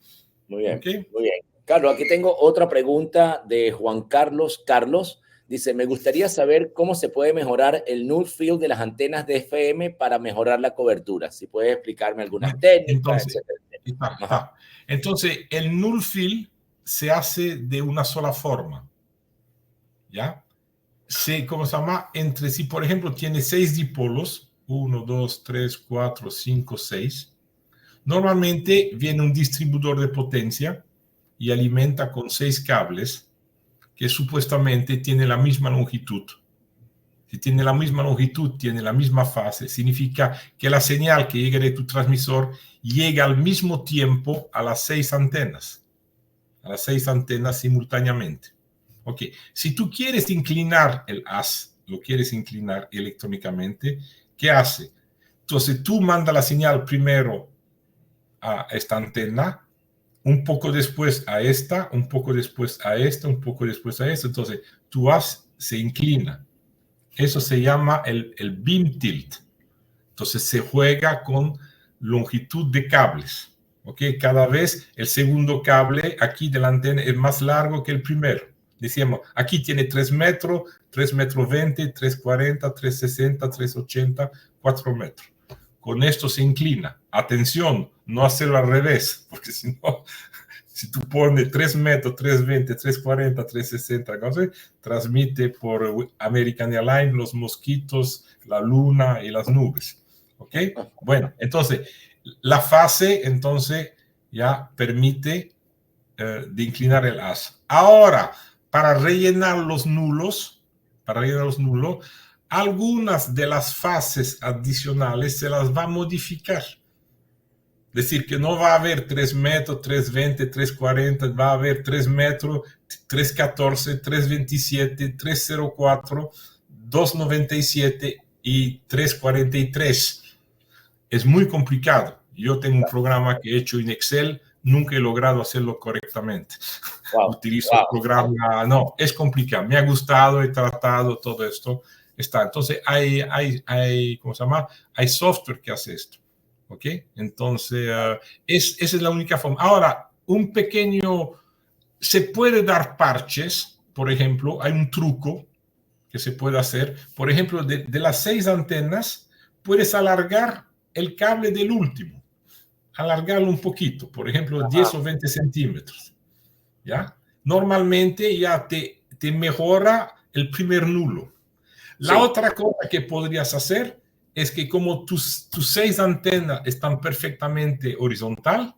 Muy bien, muy bien. Carlos, aquí tengo otra pregunta de Juan Carlos. Carlos dice, me gustaría saber cómo se puede mejorar el null field de las antenas de FM para mejorar la cobertura. Si puedes explicarme algunas técnicas, etcétera. Entonces, el null field se hace de una sola forma. ¿Ya? ¿Cómo se llama? Entre sí, por ejemplo, tiene 6 dipolos. 1, 2, 3, 4, 5, 6. Normalmente viene un distribuidor de potencia y alimenta con 6 cables que supuestamente tiene la misma longitud. Si tiene la misma longitud, tiene la misma fase, significa que la señal que llega de tu transmisor llega al mismo tiempo a las 6 antenas. A las 6 antenas simultáneamente. Ok, si tú quieres inclinar el haz, lo quieres inclinar electrónicamente, ¿qué hace? Entonces tú mandas la señal primero a esta antena, un poco después a esta, un poco después a esta, un poco después a esta. Entonces tu haz se inclina. Eso se llama el beam tilt. Entonces se juega con longitud de cables. ¿Okay? Cada vez el segundo cable aquí de la antena es más largo que el primero. Decíamos, aquí tiene 3 metros, 3 metros 20, 3,40, 3,60, 3,80, 4 metros. Con esto se inclina. Atención, no hacerlo al revés, porque si no, si tú pones 3 metros, 3,20, 3,40, 3,60, transmite por American Airlines los mosquitos, la luna y las nubes. ¿Ok? Bueno, entonces, la fase, entonces, ya permite de inclinar el haz. Ahora, para rellenar los nulos, algunas de las fases adicionales se las va a modificar. Es decir, que no va a haber 3 metros, 3,20, 3,40, va a haber 3 metros, 3,14, 3,27, 3,04, 2,97 y 3,43. Es muy complicado. Yo tengo un programa que he hecho en Excel, nunca he logrado hacerlo correctamente. Utilizo el programa, no, es complicado. Me ha gustado, he tratado todo esto. Entonces, ¿cómo se llama? Hay software que hace esto. ¿Ok? Entonces, esa es la única forma. Ahora, se puede dar parches, por ejemplo, hay un truco que se puede hacer. Por ejemplo, de las 6 antenas, puedes alargar el cable del último, alargarlo un poquito, por ejemplo, 10 o 20 centímetros. ¿Ya? Normalmente ya te mejora el primer nulo. La otra cosa que podrías hacer es que como tus 6 antenas están perfectamente horizontal,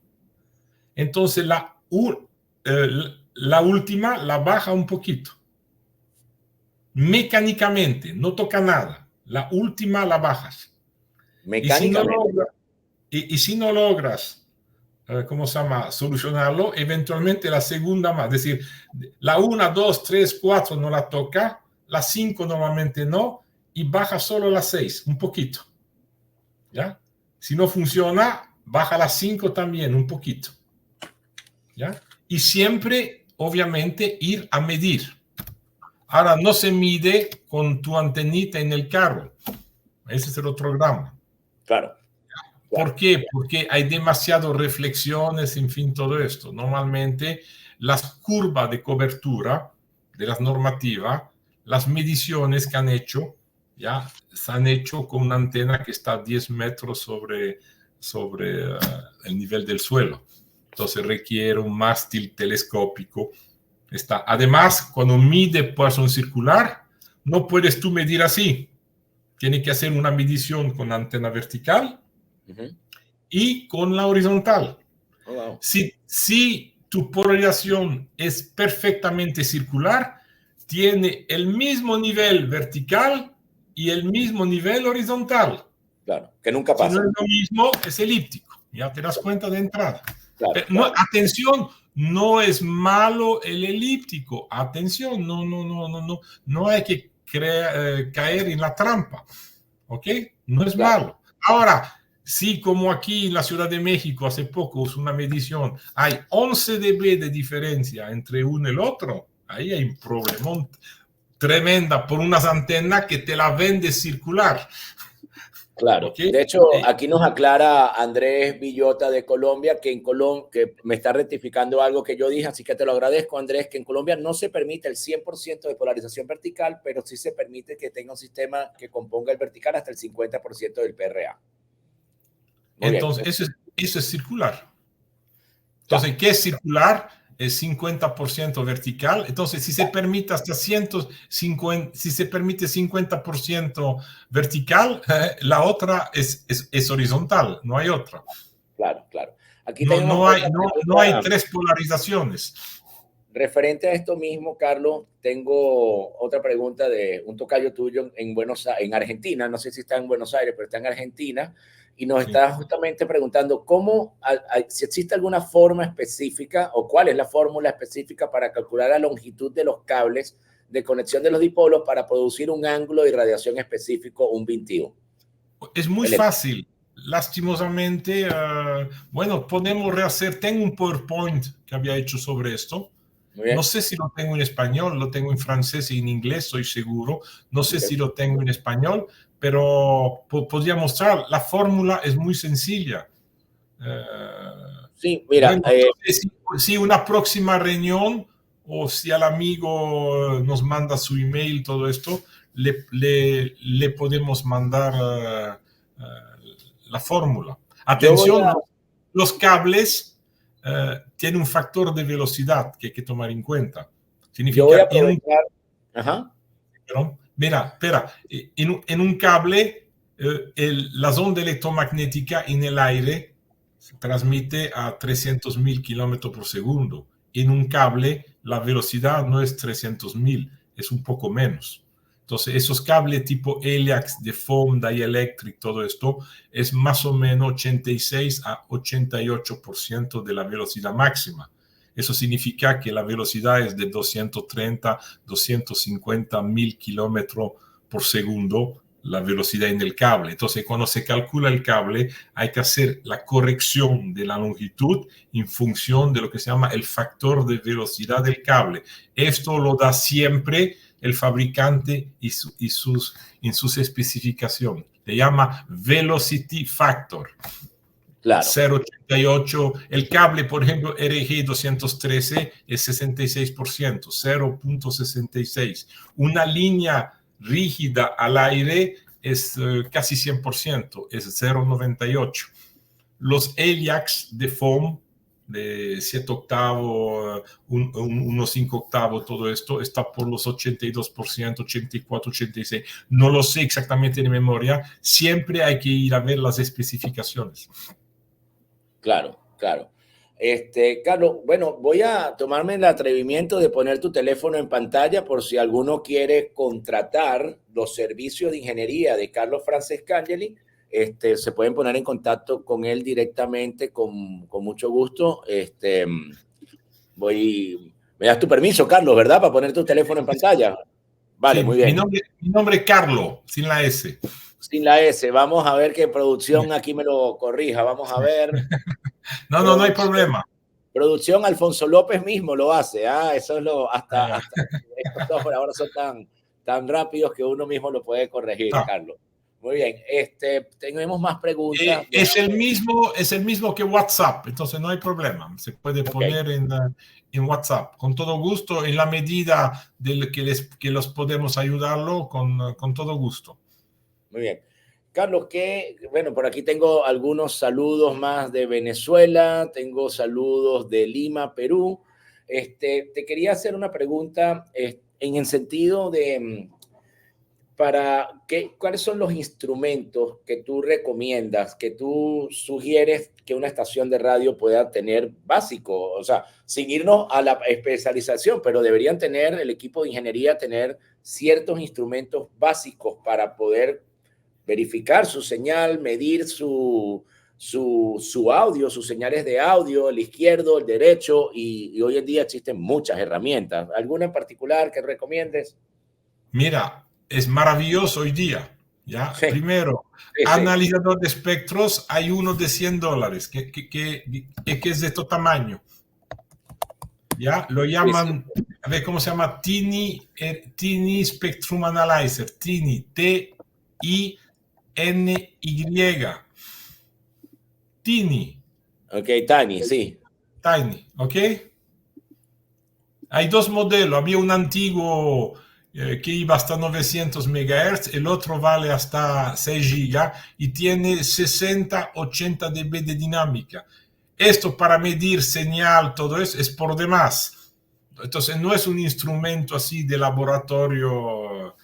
entonces la última la baja un poquito. Mecánicamente, no toca nada. La última la bajas. Mecánicamente. Y si no logras, ¿cómo se llama? Solucionarlo, eventualmente la segunda más. Es decir, la 1, 2, 3, 4 no la toca, la 5 normalmente no, y baja solo la 6, un poquito. ¿Ya? Si no funciona, baja la 5 también, un poquito. ¿Ya? Y siempre, obviamente, ir a medir. Ahora, no se mide con tu antenita en el carro. Ese es el otro drama. Claro. ¿Por qué? Porque hay demasiadas reflexiones, en fin, todo esto. Normalmente, las curvas de cobertura de las normativas, las mediciones que han hecho, ya se han hecho con una antena que está a 10 metros sobre el nivel del suelo. Entonces requiere un mástil telescópico. Además, cuando mide por circular, no puedes tú medir así. Tiene que hacer una medición con antena vertical y con la horizontal. Si tu polarización es perfectamente circular, tiene el mismo nivel vertical y el mismo nivel horizontal. Claro, que nunca pasa. Si no es lo mismo, es elíptico. Ya te das cuenta de entrada. Claro, claro. Atención, no es malo el elíptico. Atención, no hay que caer en la trampa. ¿Ok? No es malo. Ahora, si como aquí en la Ciudad de México hace poco es una medición, hay 11 dB de diferencia entre uno y el otro, ahí hay un problemón tremenda por unas antenas que te la vende circular. Claro. ¿Okay? De hecho, aquí nos aclara Andrés Villota de Colombia que en Colombia, que me está rectificando algo que yo dije, así que te lo agradezco, Andrés, que en Colombia no se permite el 100% de polarización vertical, pero sí se permite que tenga un sistema que componga el vertical hasta el 50% del PRA. Entonces, eso es circular. Entonces, ¿qué es circular? Es 50% vertical. Entonces, si se permite hasta 150, si se permite 50% vertical, la otra es horizontal, no hay otra. Claro, claro. Aquí no hay 3 polarizaciones. Referente a esto mismo, Carlos, tengo otra pregunta de un tocayo tuyo en Argentina. No sé si está en Buenos Aires, pero está en Argentina. Y nos está justamente preguntando si existe alguna forma específica o cuál es la fórmula específica para calcular la longitud de los cables de conexión de los dipolos para producir un ángulo de irradiación específico, un 21. Es muy fácil. Lastimosamente, bueno, podemos rehacer. Tengo un PowerPoint que había hecho sobre esto. No sé si lo tengo en español, lo tengo en francés y en inglés, estoy seguro. No sé si lo tengo en español, pero podría mostrar. La fórmula es muy sencilla. Sí, mira. Bueno, si una próxima reunión o si al amigo nos manda su email, todo esto, le podemos mandar la fórmula. Atención, los cables tienen un factor de velocidad que hay que tomar en cuenta. Significa yo voy a aprovechar. Mira, espera, en un cable, la onda electromagnética en el aire se transmite a 300.000 kilómetros por segundo. En un cable, la velocidad no es 300.000, es un poco menos. Entonces, esos cables tipo Heliax, de foam, dielectric, todo esto, es más o menos 86 a 88% de la velocidad máxima. Eso significa que la velocidad es de 230, 250 mil kilómetros por segundo, la velocidad en el cable. Entonces, cuando se calcula el cable, hay que hacer la corrección de la longitud en función de lo que se llama el factor de velocidad del cable. Esto lo da siempre el fabricante en sus especificaciones. Se llama Velocity Factor. Claro. 0,88. El cable, por ejemplo, RG 213 es 66%, 0,66. Una línea rígida al aire es casi 100%, es 0,98. Los Heliax de foam, de 7 octavos, unos 5 octavos, todo esto está por los 82%, 84, 86. No lo sé exactamente de memoria. Siempre hay que ir a ver las especificaciones. Claro, claro. Carlos, bueno, voy a tomarme el atrevimiento de poner tu teléfono en pantalla por si alguno quiere contratar los servicios de ingeniería de Carlos Francescangeli. Se pueden poner en contacto con él directamente con mucho gusto. Me das tu permiso, Carlos, ¿verdad? Para poner tu teléfono en pantalla. Vale, sí, muy bien. Mi nombre es Carlos, sin la S. Sin la S. Vamos a ver que producción aquí me lo corrija. Vamos a ver. No hay problema. Producción Alfonso López mismo lo hace. Eso es hasta estos software ahora son tan rápidos que uno mismo lo puede corregir, Carlos. Muy bien. Tenemos más preguntas. Es el mismo que WhatsApp, entonces no hay problema. Se puede poner en WhatsApp con todo gusto, en la medida de que los podemos ayudarlo con todo gusto. Muy bien. Carlos, bueno, por aquí tengo algunos saludos más de Venezuela, tengo saludos de Lima, Perú. Te quería hacer una pregunta en el sentido de ¿cuáles son los instrumentos que tú recomiendas, que tú sugieres que una estación de radio pueda tener básico? O sea, sin irnos a la especialización, pero deberían tener el equipo de ingeniería, tener ciertos instrumentos básicos para poder verificar su señal, medir su audio, sus señales de audio, el izquierdo, el derecho, y hoy en día existen muchas herramientas. ¿Alguna en particular que recomiendes? Mira, es maravilloso hoy día. ¿Ya? Sí. Primero, analizador de espectros, hay uno de $100 que es de este tamaño. ¿Ya? Lo llaman, a ver cómo se llama, Tiny Spectrum Analyzer, Tiny, T-I-N-Y. Tiny. Ok, Tiny, sí. Tiny, ¿ok? Hay dos modelos. Había un antiguo que iba hasta 900 MHz, el otro vale hasta 6 GB y tiene 60, 80 dB de dinámica. Esto para medir señal, todo eso, es por demás. Entonces no es un instrumento así de laboratorio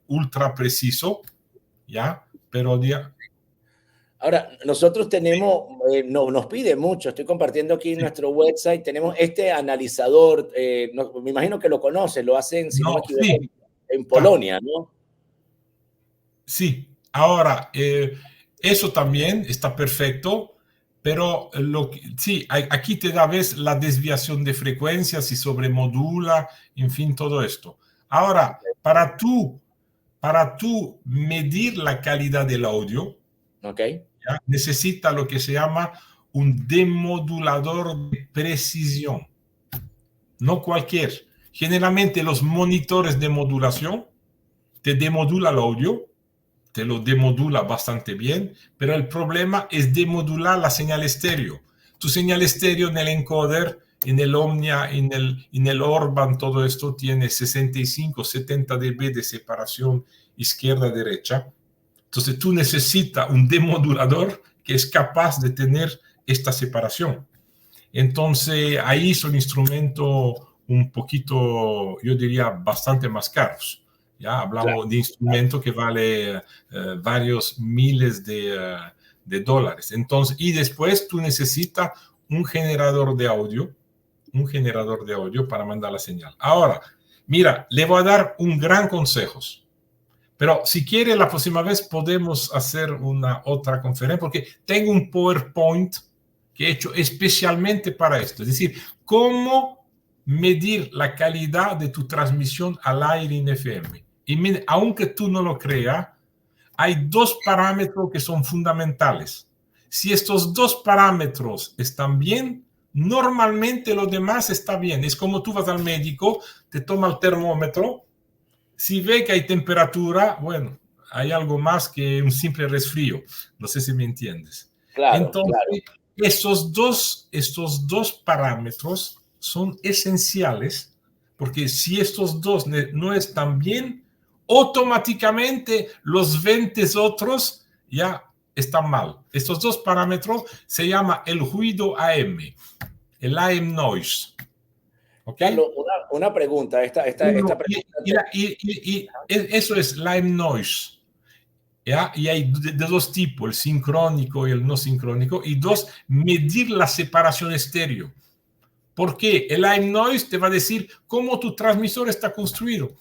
ultra preciso, ¿ya? Pero ahora, nosotros tenemos, nos pide mucho, estoy compartiendo aquí en nuestro website, tenemos este analizador, me imagino que lo conoces, lo hacen, si no me equivoco, en Polonia, ¿no? Sí, ahora, eso también está perfecto, pero sí, aquí te da, ves, la desviación de frecuencias y sobremodula, en fin, todo esto. Ahora, para para tú medir la calidad del audio, Okay. ¿ya? Necesita lo que se llama un demodulador de precisión. No cualquier. Generalmente los monitores de modulación te demodula el audio, te lo demodula bastante bien, pero el problema es demodular la señal estéreo. Tu señal estéreo en el encoder, en el Omnia, en el Orban, todo esto tiene 65, 70 dB de separación izquierda-derecha. Entonces tú necesitas un demodulador que es capaz de tener esta separación. Entonces ahí son instrumentos un poquito, yo diría, bastante más caros. Ya hablamos de instrumento que vale varios miles de dólares. Entonces, y después tú necesitas un generador de audio para mandar la señal. Ahora, mira, le voy a dar un gran consejo. Pero si quiere, la próxima vez podemos hacer una otra conferencia, porque tengo un PowerPoint que he hecho especialmente para esto. Es decir, cómo medir la calidad de tu transmisión al aire en FM. Y mire, aunque tú no lo creas, hay dos parámetros que son fundamentales. Si estos dos parámetros están bien, normalmente lo demás está bien. Es como tú vas al médico, te toma el termómetro, si ve que hay temperatura, bueno, hay algo más que un simple resfrío. No sé si me entiendes. Claro, Entonces, estos dos parámetros son esenciales, porque si estos dos no están bien, automáticamente los 20 otros ya están mal. Estos dos parámetros se llama el ruido AM, el AM noise. ¿Okay? Carlos, una pregunta. Esta pregunta Y eso es AM noise. ¿Ya? Y hay de dos tipos, el sincrónico y el no sincrónico. Y dos, medir la separación estéreo. ¿Por qué? El AM noise te va a decir cómo tu transmisor está construido.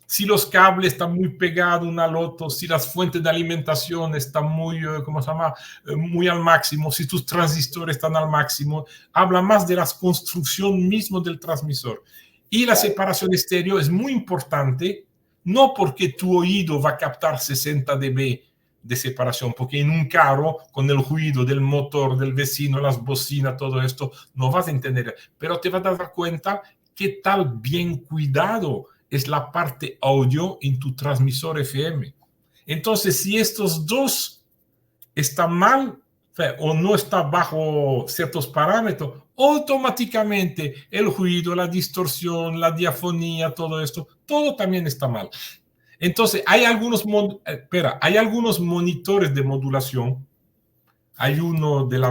Si los cables están muy pegados uno al otro, si las fuentes de alimentación están muy, ¿cómo se llama? Muy al máximo, si tus transistores están al máximo, habla más de la construcción mismo del transmisor. Y la separación estéreo es muy importante, no porque tu oído va a captar 60 dB de separación, porque en un carro, con el ruido del motor, del vecino, las bocinas, todo esto, no vas a entender, pero te vas a dar cuenta qué tal bien cuidado es la parte audio en tu transmisor FM. Entonces, si estos dos están mal o no están bajo ciertos parámetros, automáticamente el ruido, la distorsión, la diafonía, todo esto, todo también está mal. Entonces, hay algunos monitores de modulación. Hay uno de la